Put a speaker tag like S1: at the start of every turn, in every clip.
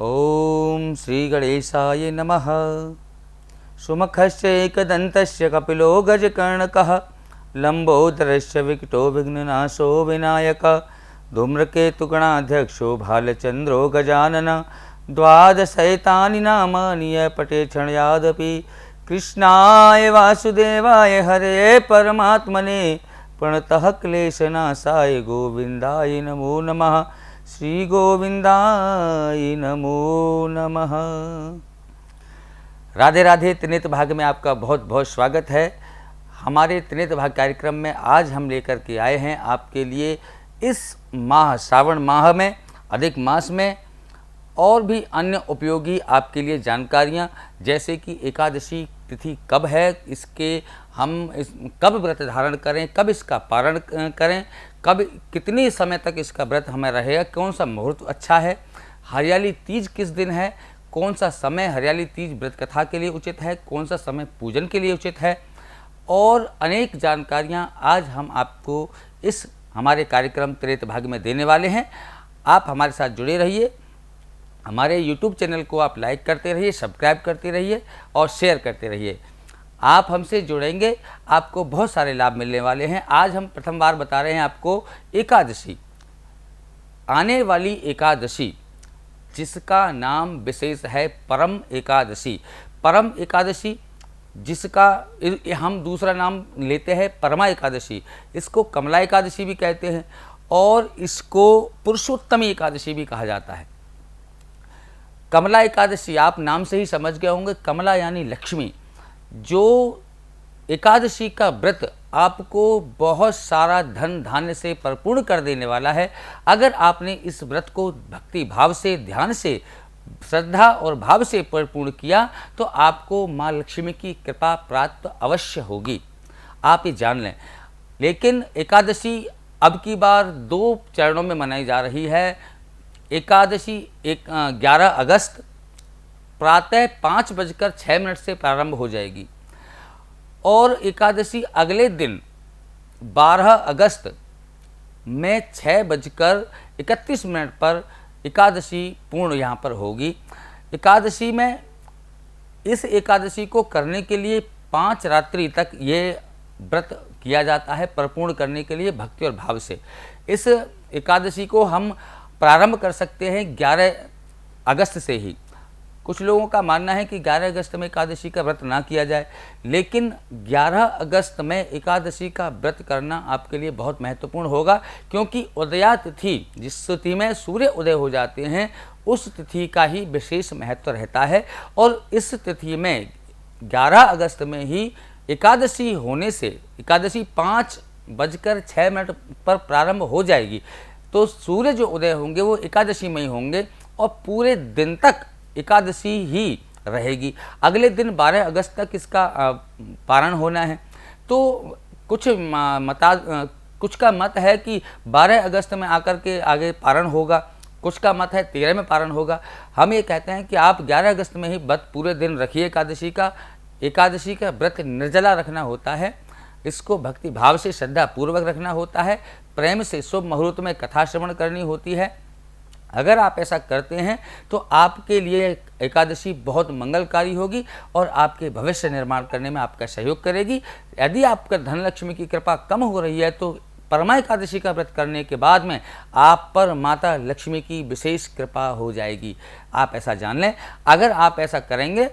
S1: ओम श्री गणेशाय नमः। सुमुखस्य एकदन्तस्य कपिलो गजकर्णकः लंबोदरस्य विकटो विघ्ननाशो विनायकः धूम्रकेतुगणाध्यक्षो भालचन्द्रो गजानन द्वादशैतानि नामानि पठे क्षणयादपि कृष्णाय वासुदेवाय हरे परमात्मने प्रणतः क्लेशनाशाय गोविंदाय नमो नमः। श्री गोविंदाय नमो नमः। राधे राधे। त्रिनेत्र भाग में आपका बहुत बहुत स्वागत है। हमारे त्रिनेत्र भाग कार्यक्रम में आज हम लेकर के आए हैं आपके लिए इस माह श्रावण माह में, अधिक मास में और भी अन्य उपयोगी आपके लिए जानकारियां, जैसे कि एकादशी तिथि कब है, कब व्रत धारण करें, कब इसका पारण करें, कब कितने समय तक इसका व्रत हमें रहेगा, कौन सा मुहूर्त अच्छा है, हरियाली तीज किस दिन है, कौन सा समय हरियाली तीज व्रत कथा के लिए उचित है, कौन सा समय पूजन के लिए उचित है, और अनेक जानकारियां आज हम आपको इस हमारे कार्यक्रम त्रेत भाग में देने वाले हैं। आप हमारे साथ जुड़े रहिए। हमारे YouTube चैनल को आप लाइक करते रहिए, सब्सक्राइब करते रहिए और शेयर करते रहिए। आप हमसे जुड़ेंगे, आपको बहुत सारे लाभ मिलने वाले हैं। आज हम प्रथम बार बता रहे हैं आपको एकादशी, आने वाली एकादशी जिसका नाम विशेष है परम एकादशी। परम एकादशी जिसका हम दूसरा नाम लेते हैं परमा एकादशी, इसको कमला एकादशी भी कहते हैं और इसको पुरुषोत्तमी एकादशी भी कहा जाता है। कमला एकादशी आप नाम से ही समझ गए होंगे, कमला यानी लक्ष्मी। जो एकादशी का व्रत आपको बहुत सारा धन धान्य से परिपूर्ण कर देने वाला है। अगर आपने इस व्रत को भक्ति भाव से, ध्यान से, श्रद्धा और भाव से परिपूर्ण किया तो आपको माँ लक्ष्मी की कृपा प्राप्त अवश्य होगी, आप ये जान लें। लेकिन एकादशी अब की बार 2 चरणों में मनाई जा रही है। एकादशी 11 अगस्त प्रातः 5:06 से प्रारंभ हो जाएगी और एकादशी अगले दिन 12 अगस्त में 6:31 पर एकादशी पूर्ण यहाँ पर होगी। एकादशी में इस एकादशी को करने के लिए 5 रात्रि तक ये व्रत किया जाता है, परिपूर्ण करने के लिए भक्ति और भाव से। इस एकादशी को हम प्रारंभ कर सकते हैं 11 अगस्त से ही। कुछ लोगों का मानना है कि 11 अगस्त में एकादशी का व्रत ना किया जाए, लेकिन 11 अगस्त में एकादशी का व्रत करना आपके लिए बहुत महत्वपूर्ण होगा, क्योंकि उदया तिथि, जिस तिथि में सूर्य उदय हो जाते हैं, उस तिथि का ही विशेष महत्व रहता है। और इस तिथि में 11 अगस्त में ही एकादशी होने से, एकादशी 5:06 पर प्रारंभ हो जाएगी, तो सूर्य जो उदय होंगे वो एकादशी में ही होंगे और पूरे दिन तक एकादशी ही रहेगी। अगले दिन 12 अगस्त तक इसका पारण होना है। तो कुछ का मत है कि 12 अगस्त में आकर के आगे पारण होगा, कुछ का मत है 13 में पारण होगा। हम ये कहते हैं कि आप 11 अगस्त में ही व्रत पूरे दिन रखिए। एकादशी का व्रत निर्जला रखना होता है, इसको भक्ति भाव से श्रद्धा पूर्वक रखना होता है, प्रेम से शुभ मुहूर्त में कथा श्रवण करनी होती है। अगर आप ऐसा करते हैं तो आपके लिए एकादशी बहुत मंगलकारी होगी और आपके भविष्य निर्माण करने में आपका सहयोग करेगी। यदि आपका धनलक्ष्मी की कृपा कम हो रही है तो परमा एकादशी का व्रत करने के बाद में आप पर माता लक्ष्मी की विशेष कृपा हो जाएगी। आप ऐसा जान लें। अगर आप ऐसा करेंगे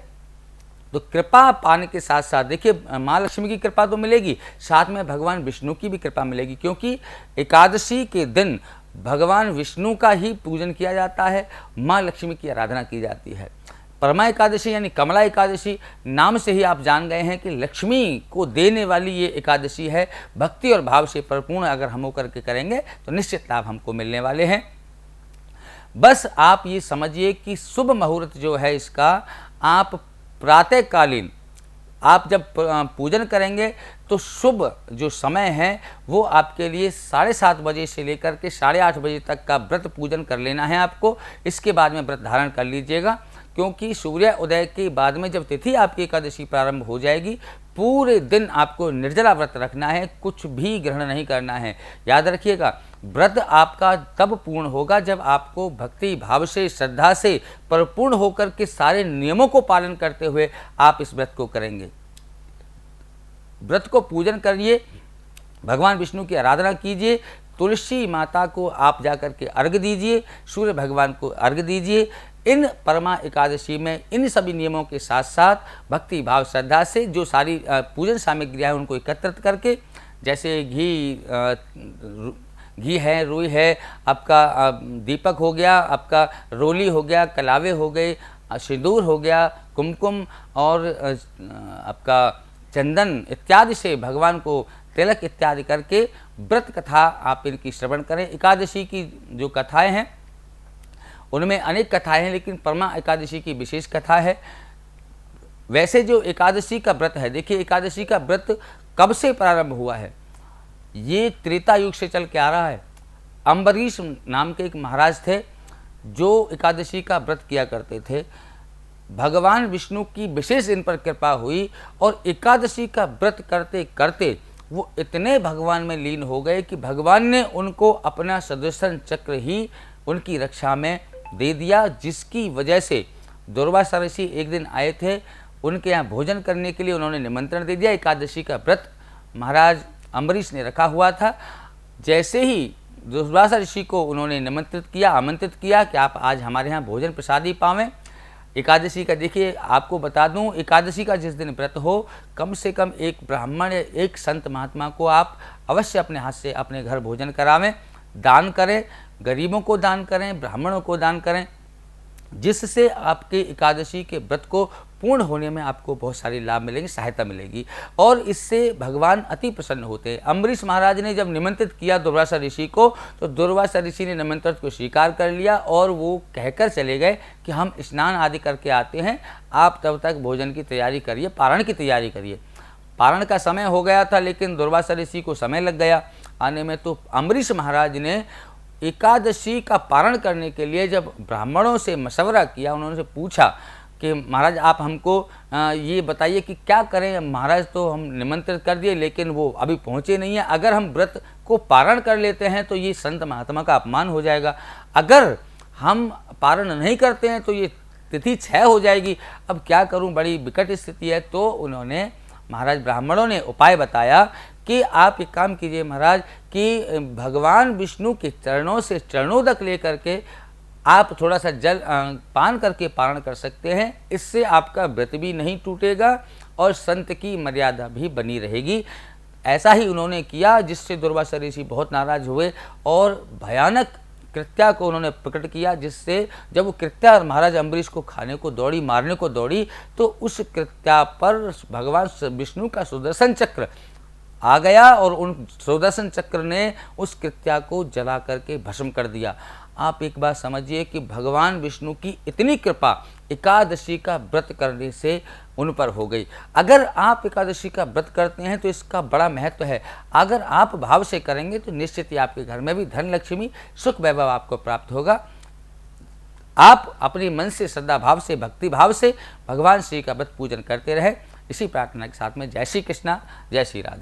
S1: तो कृपा पाने के साथ साथ, देखिए, माँ लक्ष्मी की कृपा तो मिलेगी, साथ में भगवान विष्णु की भी कृपा मिलेगी, क्योंकि एकादशी के दिन भगवान विष्णु का ही पूजन किया जाता है, माँ लक्ष्मी की आराधना की जाती है। परमा एकादशी यानी कमला एकादशी, नाम से ही आप जान गए हैं कि लक्ष्मी को देने वाली ये एकादशी है। भक्ति और भाव से परिपूर्ण अगर हम होकर के करेंगे तो निश्चित लाभ हमको मिलने वाले हैं। बस आप ये समझिए कि शुभ मुहूर्त जो है इसका, आप प्रातःकालीन आप जब पूजन करेंगे तो शुभ जो समय है वो आपके लिए 7:30 बजे से लेकर के 8:30 बजे तक का व्रत पूजन कर लेना है आपको। इसके बाद में व्रत धारण कर लीजिएगा, क्योंकि सूर्य उदय के बाद में जब तिथि आपकी एकादशी प्रारंभ हो जाएगी, पूरे दिन आपको निर्जला व्रत रखना है, कुछ भी ग्रहण नहीं करना है। याद रखिएगा, व्रत आपका तब पूर्ण होगा जब आपको भक्ति भाव से, श्रद्धा से परिपूर्ण होकर के सारे नियमों को पालन करते हुए आप इस व्रत को करेंगे। व्रत को पूजन करिए, भगवान विष्णु की आराधना कीजिए, तुलसी माता को आप जाकर के अर्घ्य दीजिए, सूर्य भगवान को अर्घ्य दीजिए। इन परमा एकादशी में इन सभी नियमों के साथ साथ भक्ति भाव श्रद्धा से जो सारी पूजन सामग्रियाँ हैं उनको एकत्रित करके, जैसे घी है, रुई है, आपका दीपक हो गया, आपका रोली हो गया, कलावे हो गए, सिंदूर हो गया, कुमकुम और आपका चंदन इत्यादि से भगवान को तिलक इत्यादि करके व्रत कथा आप इनकी श्रवण करें। एकादशी की जो कथाएं हैं उनमें अनेक कथाएं हैं, लेकिन परमा एकादशी की विशेष कथा है। वैसे जो एकादशी का व्रत है, देखिए एकादशी का व्रत कब से प्रारंभ हुआ है, ये त्रेता युग से चल के आ रहा है। अम्बरीश नाम के एक महाराज थे जो एकादशी का व्रत किया करते थे। भगवान विष्णु की विशेष इन पर कृपा हुई और एकादशी का व्रत करते करते वो इतने भगवान में लीन हो गए कि भगवान ने उनको अपना सुदर्शन चक्र ही उनकी रक्षा में दे दिया, जिसकी वजह से दुर्वासा ऋषि एक दिन आए थे, उनके यहाँ भोजन करने के लिए उन्होंने निमंत्रण दे दिया। एकादशी का व्रत महाराज अम्बरीश ने रखा हुआ था। जैसे ही दुर्वासा ऋषि को उन्होंने आमंत्रित किया कि आप आज हमारे यहाँ भोजन प्रसादी पावें। एकादशी का देखिए, आपको बता दूं, एकादशी का जिस दिन व्रत हो, कम से कम एक ब्राह्मण या एक संत महात्मा को आप अवश्य अपने हाथ से अपने घर भोजन करावें, दान करें, गरीबों को दान करें, ब्राह्मणों को दान करें, जिससे आपके एकादशी के व्रत को पूर्ण होने में आपको बहुत सारी लाभ मिलेंगे, सहायता मिलेगी और इससे भगवान अति प्रसन्न होते हैं। अम्बरीश महाराज ने जब निमंत्रित किया दुर्वासा ऋषि को, तो दुर्वासा ऋषि ने निमंत्रण को स्वीकार कर लिया और वो कहकर चले गए कि हम स्नान आदि करके आते हैं, आप तब तक भोजन की तैयारी करिए, पारण की तैयारी करिए। पारण का समय हो गया था, लेकिन दुर्वासा ऋषि को समय लग गया आने में। तो अम्बरीश महाराज ने एकादशी का पारण करने के लिए जब ब्राह्मणों से मशवरा किया, उन्होंने पूछा कि महाराज आप हमको ये बताइए कि क्या करें, महाराज तो हम निमंत्रित कर दिए लेकिन वो अभी पहुँचे नहीं है, अगर हम व्रत को पारण कर लेते हैं तो ये संत महात्मा का अपमान हो जाएगा, अगर हम पारण नहीं करते हैं तो ये तिथि क्षय हो जाएगी, अब क्या करूं, बड़ी विकट स्थिति है। तो उन्होंने महाराज ब्राह्मणों ने उपाय बताया कि आप एक काम कीजिए महाराज कि भगवान विष्णु के चरणों से चरणोदक लेकर के आप थोड़ा सा जल पान करके पारण कर सकते हैं, इससे आपका व्रत भी नहीं टूटेगा और संत की मर्यादा भी बनी रहेगी। ऐसा ही उन्होंने किया, जिससे दुर्वासा ऋषि बहुत नाराज हुए और भयानक कृत्या को उन्होंने प्रकट किया, जिससे जब वो कृत्या महाराज अम्बरीश को खाने को दौड़ी, मारने को दौड़ी, तो उस कृत्या पर भगवान विष्णु का सुदर्शन चक्र आ गया और उन सुदर्शन चक्र ने उस कृत्या को जला करके भस्म कर दिया। आप एक बात समझिए कि भगवान विष्णु की इतनी कृपा एकादशी का व्रत करने से उन पर हो गई। अगर आप एकादशी का व्रत करते हैं तो इसका बड़ा महत्व है। अगर आप भाव से करेंगे तो निश्चित ही आपके घर में भी धन लक्ष्मी सुख वैभव आपको प्राप्त होगा। आप अपने मन से, श्रद्धा भाव से, भक्ति भाव से भगवान श्री का व्रत पूजन करते रहें। इसी प्रार्थना के साथ में जय श्री कृष्णा, जय श्री राधे।